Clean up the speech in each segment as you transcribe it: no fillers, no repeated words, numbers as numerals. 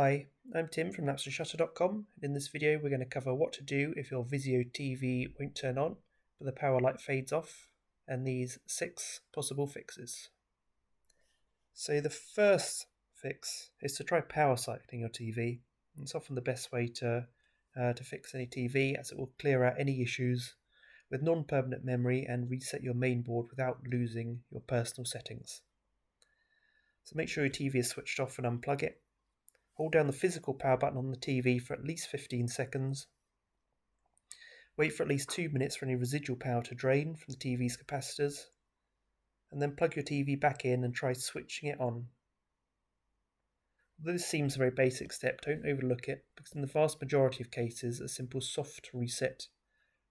Hi, I'm Tim from napstershutter.com, and in this video we're going to cover what to do if your Vizio TV won't turn on but the power light fades off, and these 6 possible fixes. So the first fix is to try power cycling your TV. It's often the best way to fix any TV, as it will clear out any issues with non-permanent memory and reset your main board without losing your personal settings. So make sure your TV is switched off and unplug it. Hold down the physical power button on the TV for at least 15 seconds. Wait for at least 2 minutes for any residual power to drain from the TV's capacitors, and then plug your TV back in and try switching it on. Although this seems a very basic step, don't overlook it, because in the vast majority of cases a simple soft reset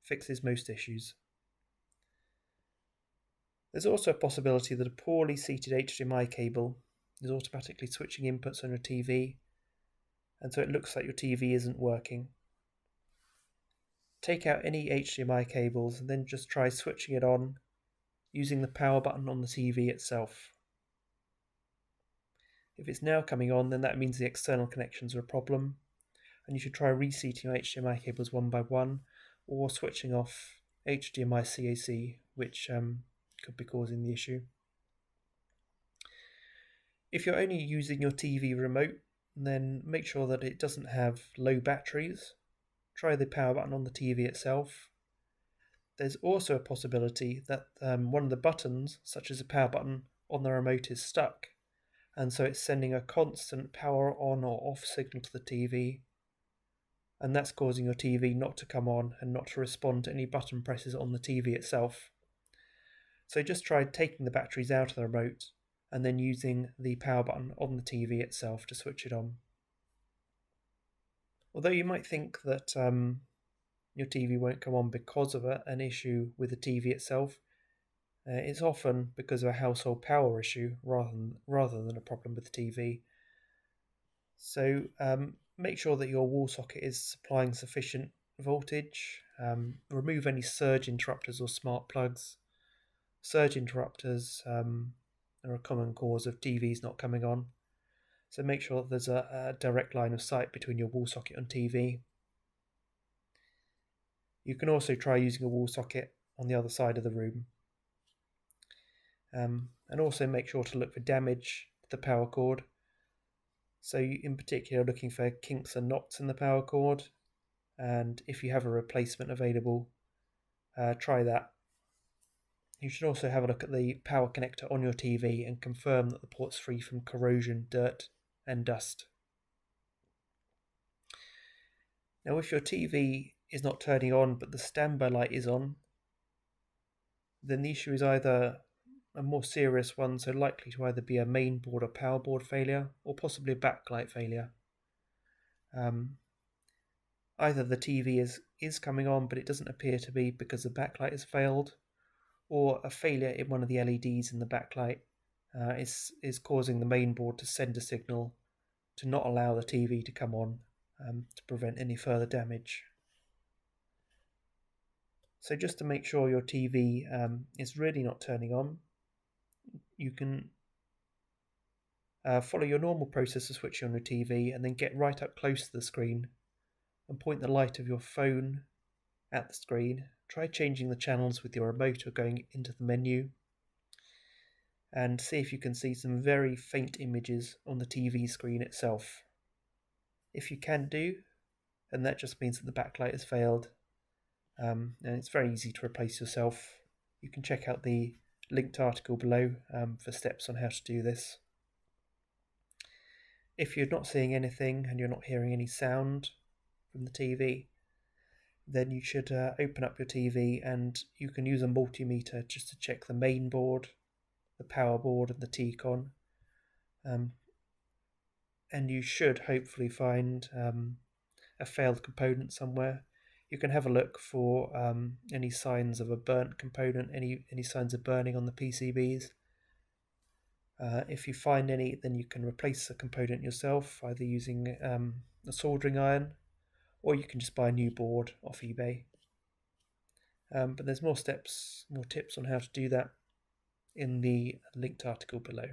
fixes most issues. There's also a possibility that a poorly seated HDMI cable is automatically switching inputs on your TV, and so it looks like your TV isn't working. Take out any HDMI cables and then just try switching it on using the power button on the TV itself. If it's now coming on, then that means the external connections are a problem, and you should try reseating your HDMI cables one by one, or switching off HDMI CAC, which could be causing the issue. If you're only using your TV remote, then make sure that it doesn't have low batteries. Try the power button on the TV itself. There's also a possibility that one of the buttons, such as the power button on the remote, is stuck, and so it's sending a constant power on or off signal to the TV, and that's causing your TV not to come on and not to respond to any button presses on the TV itself. So just try taking the batteries out of the remote and then using the power button on the TV itself to switch it on. Although you might think that your TV won't come on because of an issue with the TV itself, it's often because of a household power issue rather than a problem with the TV. So make sure that your wall socket is supplying sufficient voltage. Remove any surge interrupters or smart plugs. Surge interrupters are a common cause of TVs not coming on, so make sure that there's a direct line of sight between your wall socket and TV. You can also try using a wall socket on the other side of the room. And also make sure to look for damage to the power cord. So you, in particular, are looking for kinks and knots in the power cord, and if you have a replacement available, try that. You should also have a look at the power connector on your TV and confirm that the port's free from corrosion, dirt and dust. Now, if your TV is not turning on but the standby light is on, then the issue is either a more serious one, so likely to either be a main board or power board failure, or possibly a backlight failure. Either the TV is coming on but it doesn't appear to be because the backlight has failed, or a failure in one of the LEDs in the backlight is causing the main board to send a signal to not allow the TV to come on, to prevent any further damage. So just to make sure your TV is really not turning on, you can follow your normal process of switching on your TV and then get right up close to the screen and point the light of your phone at the screen. Try changing the channels with your remote or going into the menu, and see if you can see some very faint images on the TV screen itself. If you can do, and that just means that the backlight has failed, and it's very easy to replace yourself. You can check out the linked article below for steps on how to do this. If you're not seeing anything and you're not hearing any sound from the TV, then you should open up your TV and you can use a multimeter just to check the main board, the power board and the T-con. And you should hopefully find a failed component somewhere. You can have a look for any signs of a burnt component, any signs of burning on the PCBs. If you find any, then you can replace the component yourself, either using a soldering iron, or you can just buy a new board off eBay. But there's more tips on how to do that in the linked article below.